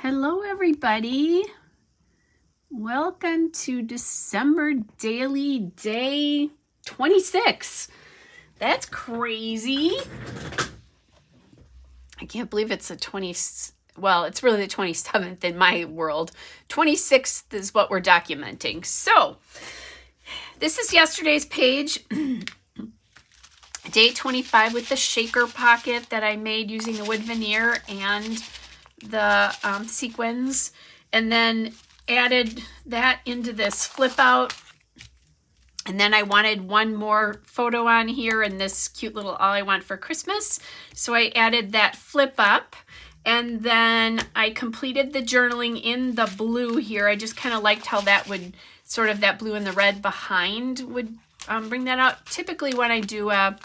Hello, everybody. Welcome to December Daily Day 26. That's crazy. I can't believe it's the 20th. Well, it's really the 27th in my world. 26th is what we're documenting. So this is yesterday's page. Day 25 with the shaker pocket that I made using the wood veneer and the sequins, and then added that into this flip out. And then I wanted one more photo on here and this cute little All I Want for Christmas. So I added that flip up, and then I completed the journaling in the blue here. I just kind of liked how that would sort of, that blue and the red behind would bring that out. Typically when I do a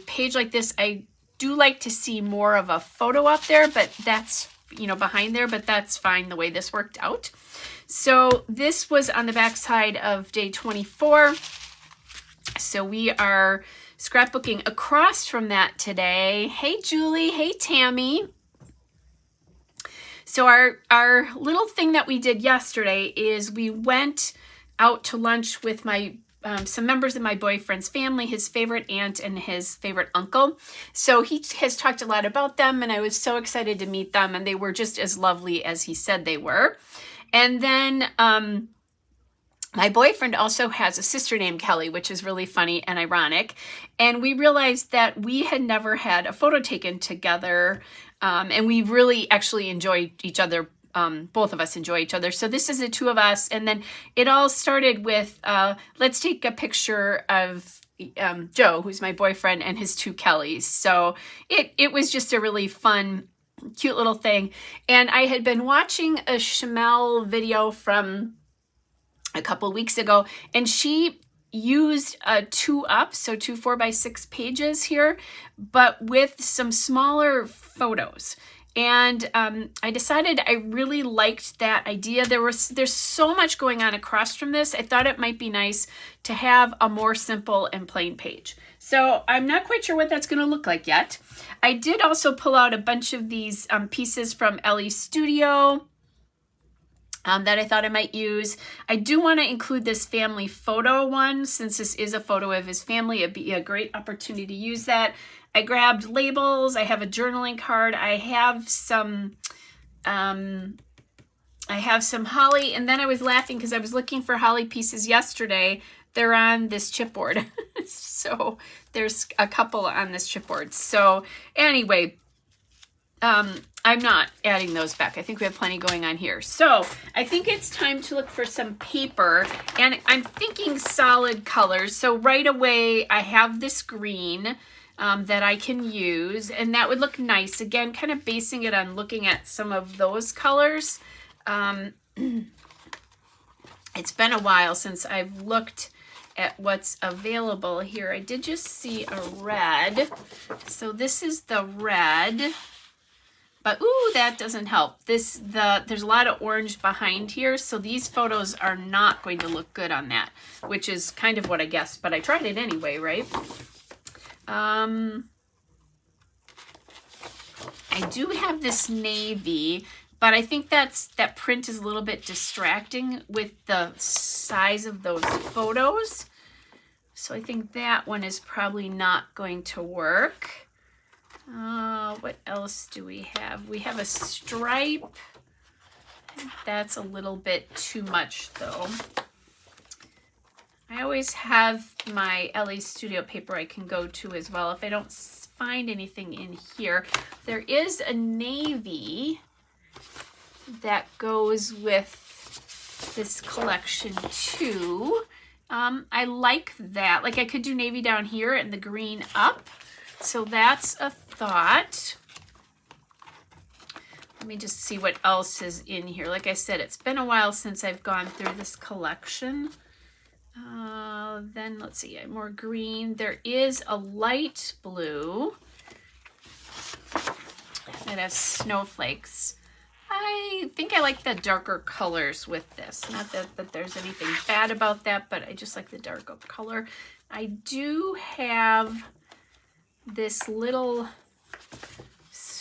page like this, I do like to see more of a photo up there, but that's, behind there, but that's fine the way this worked out. So this was on the back side of day 24. So we are scrapbooking across from that today. Hey, Julie. Hey, Tammy. So our little thing that we did yesterday is we went out to lunch with my some members of my boyfriend's family, his favorite aunt and his favorite uncle. So he has talked a lot about them, and I was so excited to meet them, and they were just as lovely as he said they were. And then my boyfriend also has a sister named Kelly, which is really funny and ironic. And we realized that we had never had a photo taken together, and we really actually enjoyed each other. Both of us enjoy each other. So this is the two of us. And then it all started with, let's take a picture of Joe, who's my boyfriend, and his two Kellys. So it was just a really fun, cute little thing. And I had been watching a Shamel video from a couple weeks ago, and she used a 2-up, so 2 4x6 pages here, but with some smaller photos. And I decided I really liked that idea. There's so much going on across from this. I thought it might be nice to have a more simple and plain page. So I'm not quite sure what that's going to look like yet. I did also pull out a bunch of these pieces from Ellie's studio that I thought I might use. I do want to include this family photo one, since this is a photo of his family. It'd be a great opportunity to use that. I grabbed labels. I have a journaling card. I have some holly, and then I was laughing because I was looking for holly pieces yesterday. They're on this chipboard. So there's a couple on this chipboard. So anyway, I'm not adding those back. I think we have plenty going on here. So I think it's time to look for some paper, and I'm thinking solid colors. So right away I have this green that I can use, and that would look nice. Again, kind of basing it on looking at some of those colors. It's been a while since I've looked at what's available here. I did just see a red. So this is the red. But ooh, that doesn't help. There's a lot of orange behind here, so these photos are not going to look good on that, which is kind of what I guessed, but I tried it anyway, right? I do have this navy, but I think that print is a little bit distracting with the size of those photos. So I think that one is probably not going to work. What else do we have? We have a stripe. That's a little bit too much though. I always have my Ellie's Studio paper I can go to as well if I don't find anything in here. There is a navy that goes with this collection too. I like that. Like I could do navy down here and the green up. So that's a thought. Let me just see what else is in here. Like I said, it's been a while since I've gone through this collection. Then let's see, more green. There is a light blue that has snowflakes. I think I like the darker colors with this. Not that there's anything bad about that, but I just like the darker color. I do have this little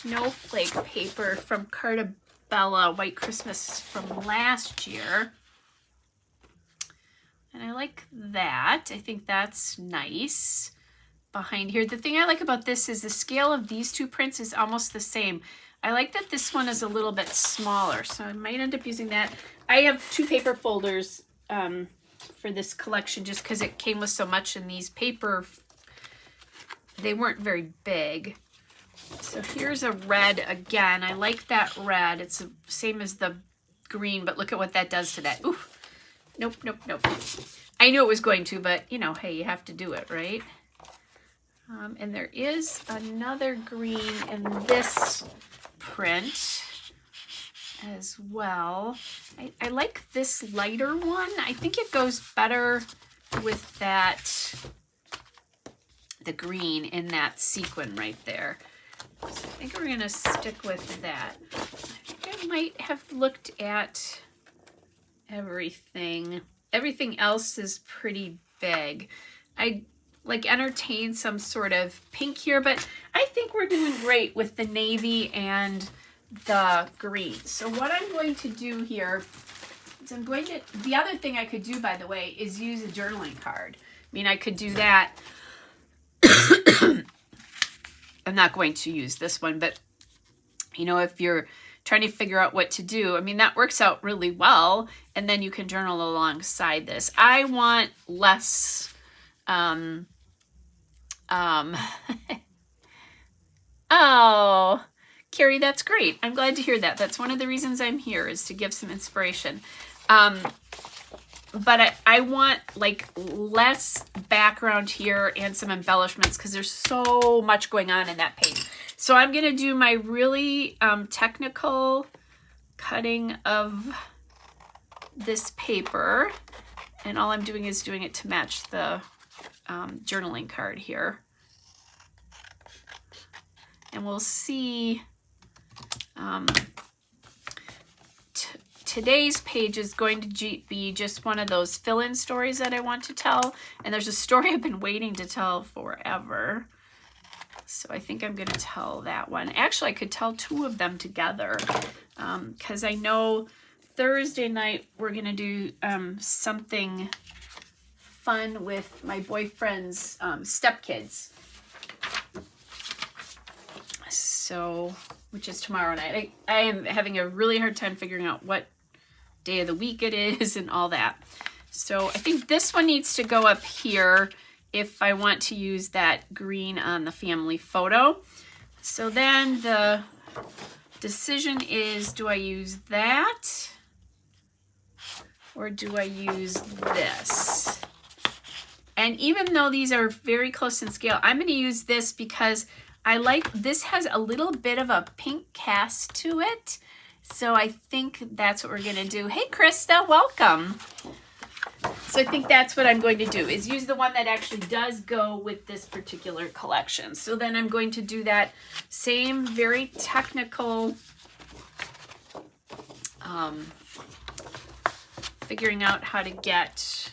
snowflake paper from Carta Bella White Christmas from last year. And I like that. I think that's nice. Behind here, the thing I like about this is the scale of these two prints is almost the same. I like that this one is a little bit smaller, so I might end up using that. I have 2 paper folders for this collection just because it came with so much, and these paper, they weren't very big. So here's a red again. I like that red. It's the same as the green, but look at what that does to that. Ooh. Nope, nope, nope. I knew it was going to, but you know, hey, you have to do it, right? And there is another green in this print as well. I like this lighter one. I think it goes better with that, the green in that sequin right there. So I think we're gonna stick with that. I think I might have looked at everything. Everything else is pretty big. I like entertain some sort of pink here, but I think we're doing great with the navy and the green. So what I'm going to do here is I'm going to, the other thing I could do, by the way, is use a journaling card. I mean, I could do that. I'm not going to use this one, but you know, if you're trying to figure out what to do, I mean, that works out really well. And then you can journal alongside this. I want less, oh, Carrie, that's great. I'm glad to hear that. That's one of the reasons I'm here, is to give some inspiration. But I want like less background here and some embellishments because there's so much going on in that page. So I'm going to do my really technical cutting of this paper. And all I'm doing is doing it to match the journaling card here. And we'll see. Today's page is going to be just one of those fill-in stories that I want to tell. And there's a story I've been waiting to tell forever. So I think I'm going to tell that one. Actually, I could tell 2 of them together because I know Thursday night we're going to do something fun with my boyfriend's stepkids. So, which is tomorrow night. I am having a really hard time figuring out what day of the week it is and all that. So I think this one needs to go up here if I want to use that green on the family photo. So then the decision is, do I use that or do I use this? And even though these are very close in scale, I'm going to use this because I like, this has a little bit of a pink cast to it. So I think that's what we're going to do. Hey, Krista, welcome. So I think that's what I'm going to do, is use the one that actually does go with this particular collection. So then I'm going to do that same very technical figuring out how to get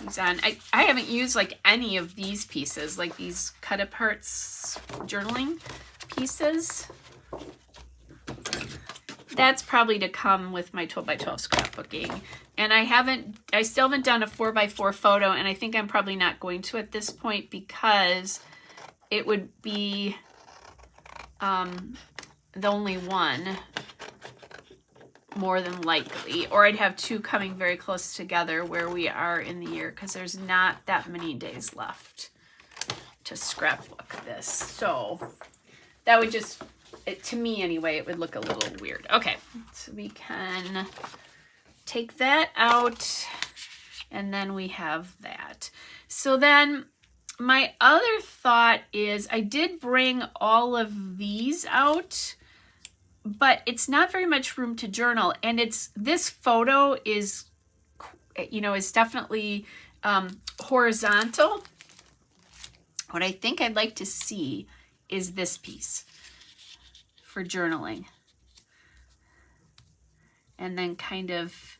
these on. I haven't used like any of these pieces, like these cut aparts journaling pieces. That's probably to come with my 12x12 scrapbooking. And I still haven't done a 4x4 photo, and I think I'm probably not going to at this point because it would be the only one, more than likely. Or I'd have 2 coming very close together where we are in the year, because there's not that many days left to scrapbook this. So that would just, to me anyway, it would look a little weird. Okay, so we can take that out, and then we have that. So then my other thought is, I did bring all of these out, but it's not very much room to journal. And this photo is, you know, is definitely horizontal. What I think I'd like to see is this piece for journaling. And then kind of,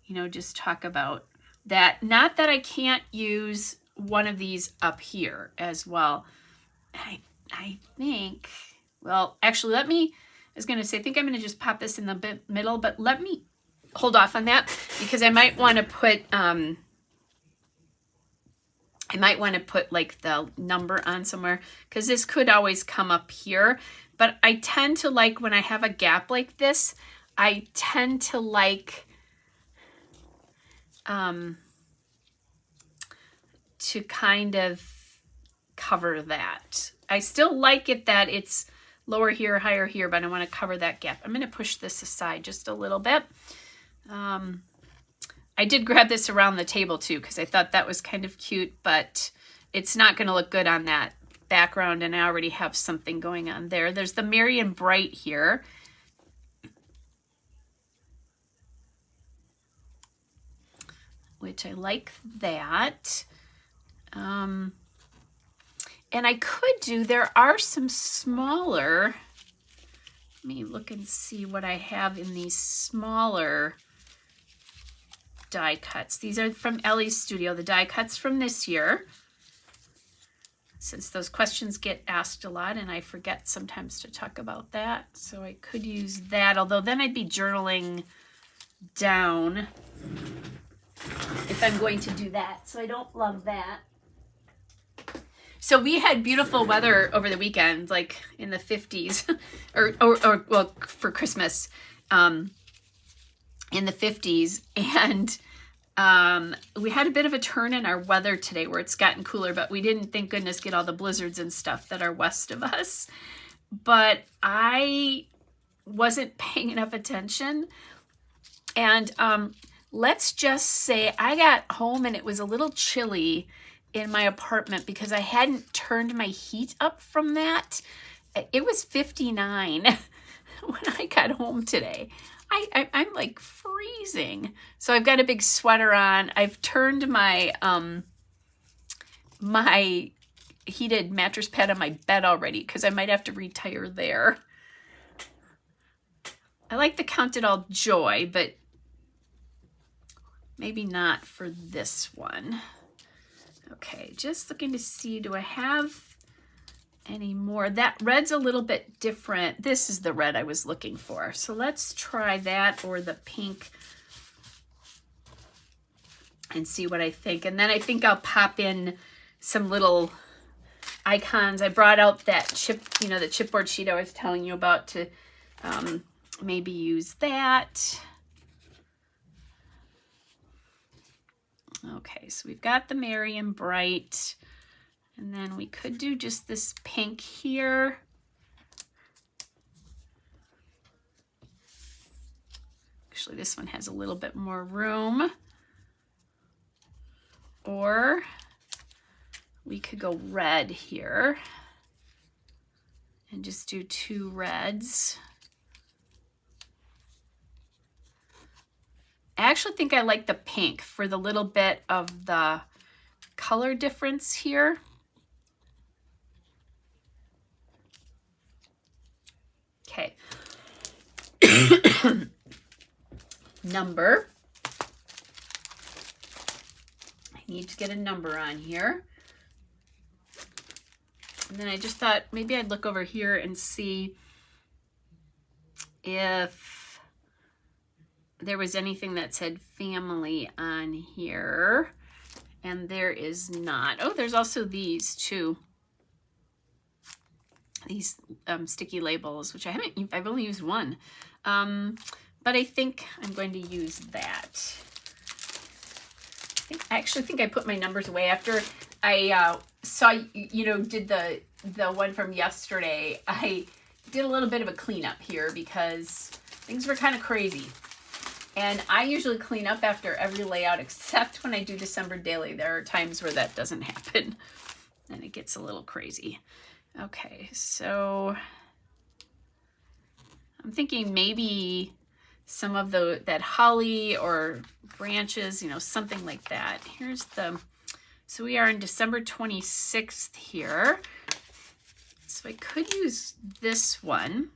you know, just talk about that. Not that I can't use one of these up here as well. I think Well, actually, I was going to say, I think I'm going to just pop this in the middle, but let me hold off on that because I might want to put, like the number on somewhere because this could always come up here. But I tend to like when I have a gap like this, I tend to like to kind of cover that. I still like it that it's lower here, higher here, but I want to cover that gap. I'm going to push this aside just a little bit. I did grab this around the table too because I thought that was kind of cute, but it's not going to look good on that background, and I already have something going on there. There's the Merry and Bright here. Which I like that. And I could do, there are some smaller, let me look and see what I have in these smaller die cuts. These are from Ellie's Studio, the die cuts from this year. Since those questions get asked a lot and I forget sometimes to talk about that. So I could use that, although then I'd be journaling down if I'm going to do that. So I don't love that. So we had beautiful weather over the weekend, like in the 50s, or well, for Christmas, in the 50s. And we had a bit of a turn in our weather today where it's gotten cooler, but we didn't, thank goodness, get all the blizzards and stuff that are west of us. But I wasn't paying enough attention. And let's just say I got home and it was a little chilly in my apartment because I hadn't turned my heat up from that. It was 59 when I got home today. I'm like freezing. So I've got a big sweater on. I've turned my my heated mattress pad on my bed already because I might have to retire there. I like the Count It All Joy, but maybe not for this one. Okay, just looking to see, do I have any more? That red's a little bit different. This is the red I was looking for. So let's try that or the pink and see what I think. And then I think I'll pop in some little icons. I brought out that chip, the chipboard sheet I was telling you about to maybe use that. Okay, so we've got the Merry and Bright, and then we could do just this pink here. Actually, this one has a little bit more room. Or we could go red here and just do two reds. I actually think I like the pink for the little bit of the color difference here. Okay. Number. I need to get a number on here. And then I just thought maybe I'd look over here and see if there was anything that said family on here, and there is not. Oh, there's also these too. These sticky labels, which I've only used one. But I think I'm going to use that. I actually think I put my numbers away after I saw, did the one from yesterday. I did a little bit of a cleanup here because things were kind of crazy. And I usually clean up after every layout except when I do December Daily. There are times where that doesn't happen and it gets a little crazy. Okay, so I'm thinking maybe some of that holly or branches, something like that. So we are in December 26th here. So I could use this one.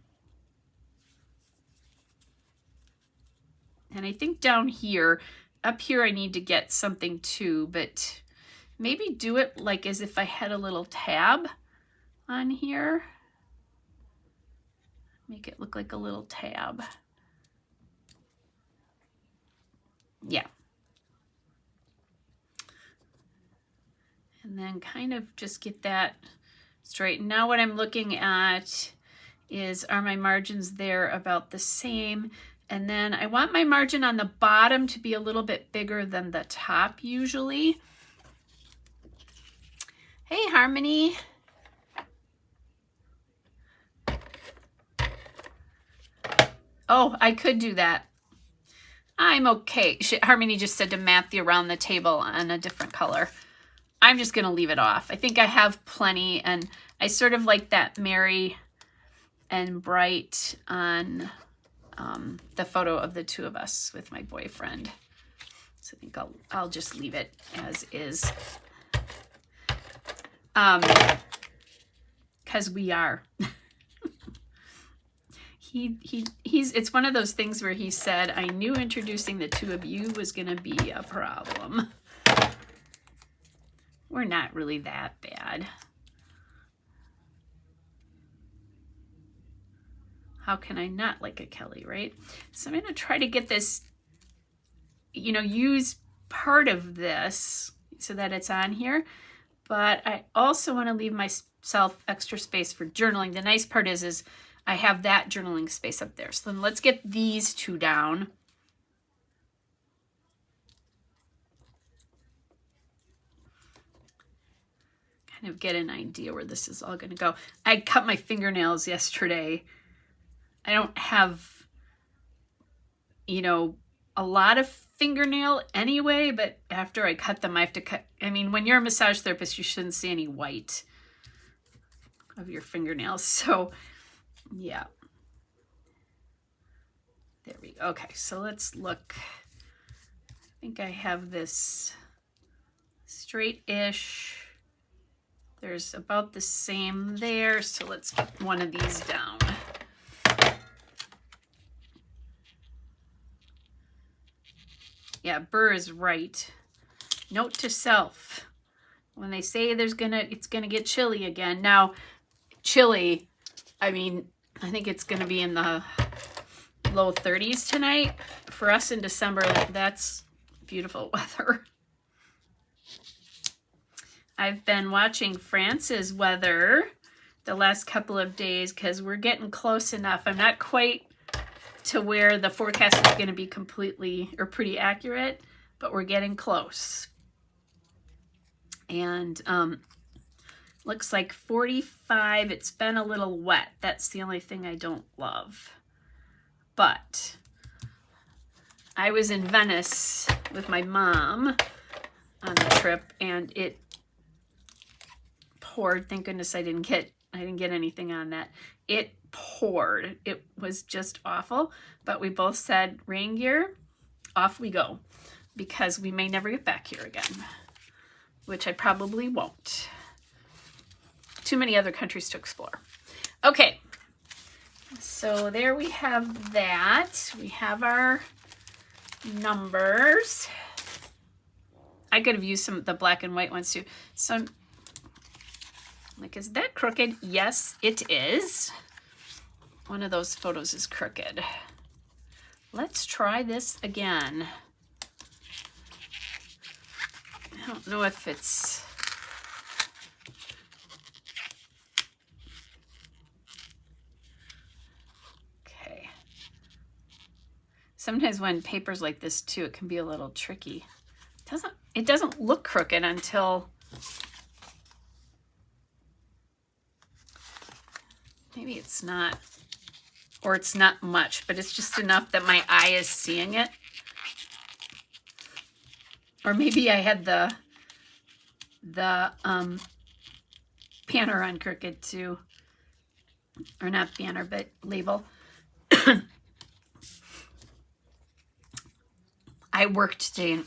And I think down here, up here I need to get something too, but maybe do it like as if I had a little tab on here. Make it look like a little tab. Yeah. And then kind of just get that straight. Now what I'm looking at is, are my margins there about the same? And then I want my margin on the bottom to be a little bit bigger than the top usually. Hey, Harmony. Oh, I could do that. I'm okay. Harmony just said to map the around the table on a different color. I'm just going to leave it off. I think I have plenty, and I sort of like that merry and bright on the photo of the two of us with my boyfriend. So I think I'll just leave it as is. Because we are. It's one of those things where he said, I knew introducing the two of you was going to be a problem. We're not really that bad. How can I not like a Kelly, right? So I'm going to try to get this, you know, use part of this so that it's on here. But I also want to leave myself extra space for journaling. The nice part is I have that journaling space up there. So then let's get these two down. Kind of get an idea where this is all going to go. I cut my fingernails yesterday. I don't have, you know, a lot of fingernail anyway, but after I cut them, I have to cut. I mean, when you're a massage therapist, you shouldn't see any white of your fingernails. So yeah. There we go. Okay, so let's look. I think I have this straight-ish. There's about the same there, so let's get one of these down. Yeah, Burr is right. Note to self. When they say it's gonna get chilly again. Now, chilly, I mean, I think it's gonna be in the low 30s tonight. For us in December, that's beautiful weather. I've been watching France's weather the last couple of days because we're getting close enough. I'm not quite to where the forecast is going to be completely or pretty accurate, but we're getting close. And looks like 45. It's been a little wet. That's the only thing I don't love. But I was in Venice with my mom on the trip, and it poured. Thank goodness I didn't get anything on that. It poured. It was just awful. But we both said, rain gear, off we go, because we may never get back here again, which I probably won't. Too many other countries to explore. Okay, so there we have that. We have our numbers. I could have used some of the black and white ones too. So, like, is that crooked? Yes, it is. One of those photos is crooked. Let's try this again. I don't know if it's... Okay. Sometimes when paper's like this too, it can be a little tricky. It doesn't look crooked until... Maybe it's not, or it's not much, but it's just enough that my eye is seeing it. Or maybe I had the banner on crooked too. Or not banner, but label. I worked today and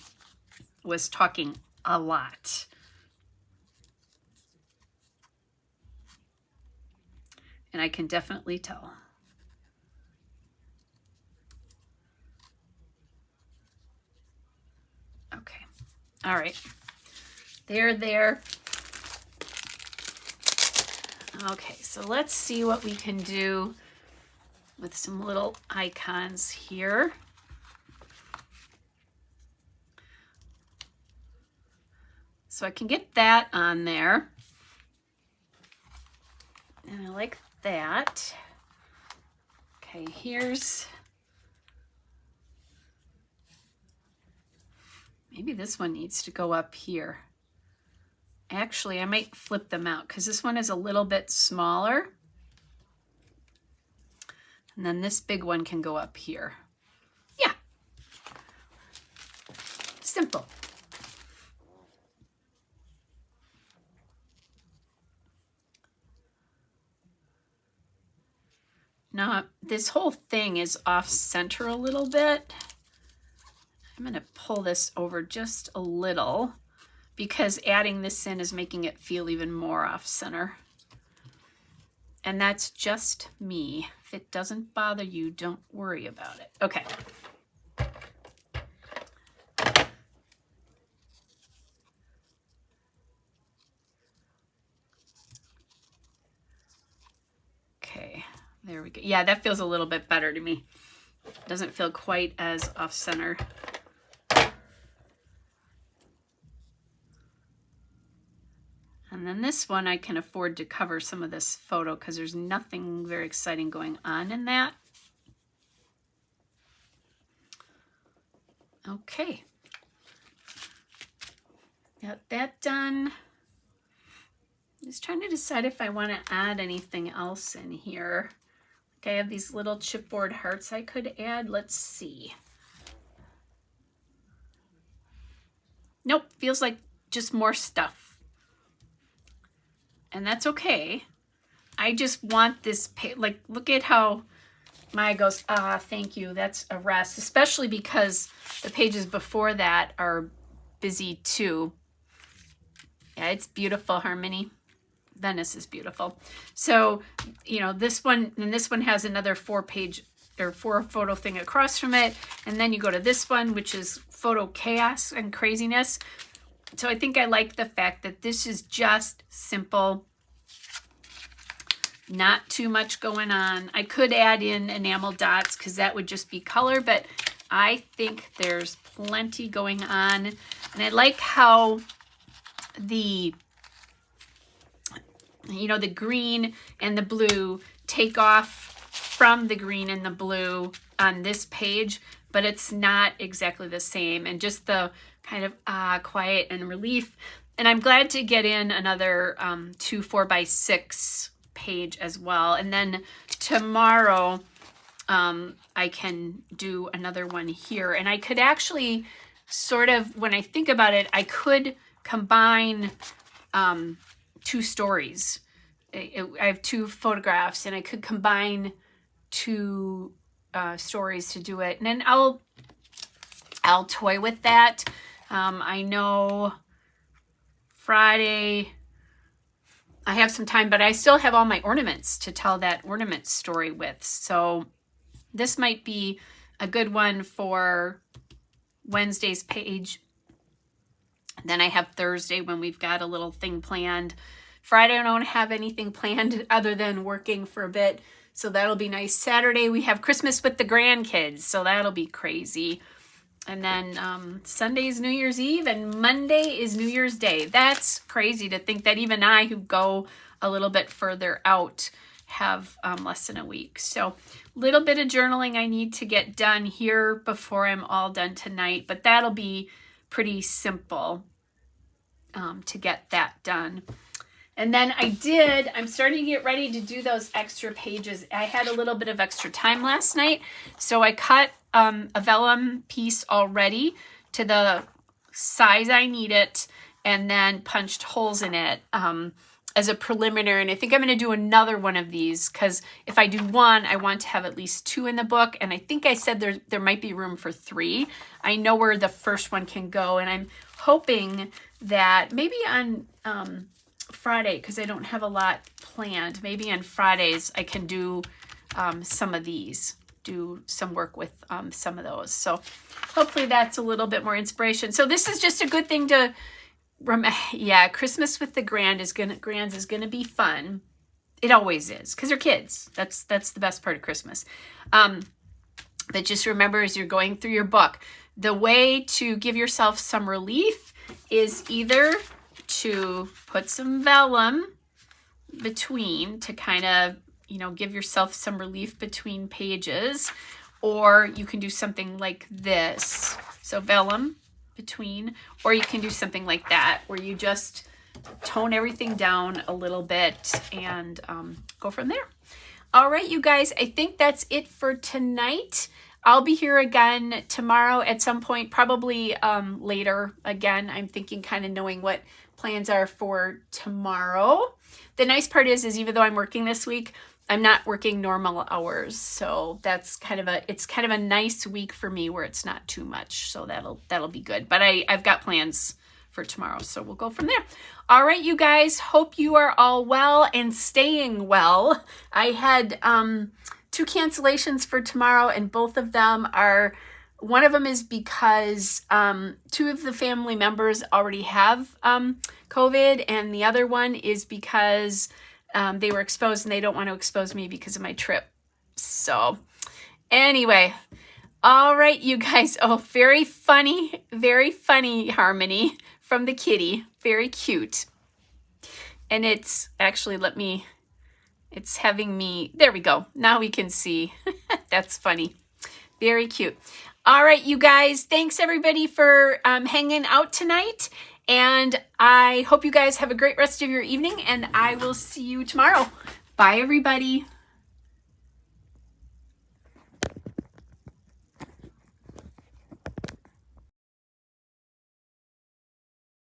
was talking a lot. And I can definitely tell. Okay. All right. There. Okay, so let's see what we can do with some little icons here. So I can get that on there. And I like that. Okay, maybe this one needs to go up here. Actually, I might flip them out because this one is a little bit smaller. And then this big one can go up here. Yeah. Simple. Now, this whole thing is off center a little bit. I'm going to pull this over just a little because adding this in is making it feel even more off center. And that's just me. If it doesn't bother you, don't worry about it. Okay. Okay, there we go. Yeah, that feels a little bit better to me. Doesn't feel quite as off center. And then this one, I can afford to cover some of this photo because there's nothing very exciting going on in that. Okay. Got that done. Just trying to decide if I want to add anything else in here. Okay, I have these little chipboard hearts I could add. Let's see. Nope, feels like just more stuff. And that's okay. I just want this page, like, look at how Maya goes, thank you, that's a rest, especially because the pages before that are busy too. Yeah, it's beautiful, Harmony. Venice is beautiful. So, you know, this one, and this one has another 4-page or 4-photo thing across from it. And then you go to this one, which is photo chaos and craziness. So I think I like the fact that this is just simple, not too much going on. I could add in enamel dots because that would just be color, but I think there's plenty going on. And I like how the, you know, the green and the blue take off from the green and the blue on this page, but it's not exactly the same. And just the kind of quiet and relief. And I'm glad to get in another 2 4x6 page as well. And then tomorrow I can do another one here. And I could actually sort of, when I think about it, I could combine 2 stories. I have 2 photographs and I could combine 2 stories to do it. And then I'll toy with that. I know Friday I have some time, but I still have all my ornaments to tell that ornament story with. So this might be a good one for Wednesday's page. Then I have Thursday when we've got a little thing planned. Friday I don't have anything planned other than working for a bit. So that'll be nice. Saturday we have Christmas with the grandkids. So that'll be crazy. And then Sunday's New Year's Eve and Monday is New Year's Day. That's crazy to think that even I, who go a little bit further out, have less than a week. So a little bit of journaling I need to get done here before I'm all done tonight, but that'll be pretty simple to get that done. And then I'm starting to get ready to do those extra pages. I had a little bit of extra time last night, so I cut a vellum piece already to the size I need it, and then punched holes in it as a preliminary. And I think I'm going to do another one of these because if I do one, I want to have at least 2 in the book. And I think I said there might be room for 3. I know where the first one can go, and I'm hoping that maybe on Friday, because I don't have a lot planned, maybe on Fridays I can do some of these, do some work with some of those. So hopefully that's a little bit more inspiration. So this is just a good thing to remember. Yeah, Christmas with the Grands is gonna be fun. It always is, because they're kids. That's the best part of Christmas. But just remember, as you're going through your book, the way to give yourself some relief is either to put some vellum between to kind of, give yourself some relief between pages, or you can do something like this. So vellum between, or you can do something like that, where you just tone everything down a little bit and go from there. All right, you guys, I think that's it for tonight. I'll be here again tomorrow at some point, probably later. Again, I'm thinking, kind of knowing what plans are for tomorrow. The nice part is even though I'm working this week, I'm not working normal hours. So that's kind of a nice week for me where it's not too much. So that'll be good. But I've got plans for tomorrow, so we'll go from there. All right, you guys, hope you are all well and staying well. I had 2 cancellations for tomorrow, and both of them are, one of them is because 2 of the family members already have COVID, and the other one is because they were exposed and they don't want to expose me because of my trip. So anyway, all right, you guys. Oh, very funny Harmony from the kitty. Very cute. And it's actually, it's having me, there we go. Now we can see. That's funny. Very cute. All right, you guys. Thanks everybody for hanging out tonight. And I hope you guys have a great rest of your evening, and I will see you tomorrow. Bye, everybody.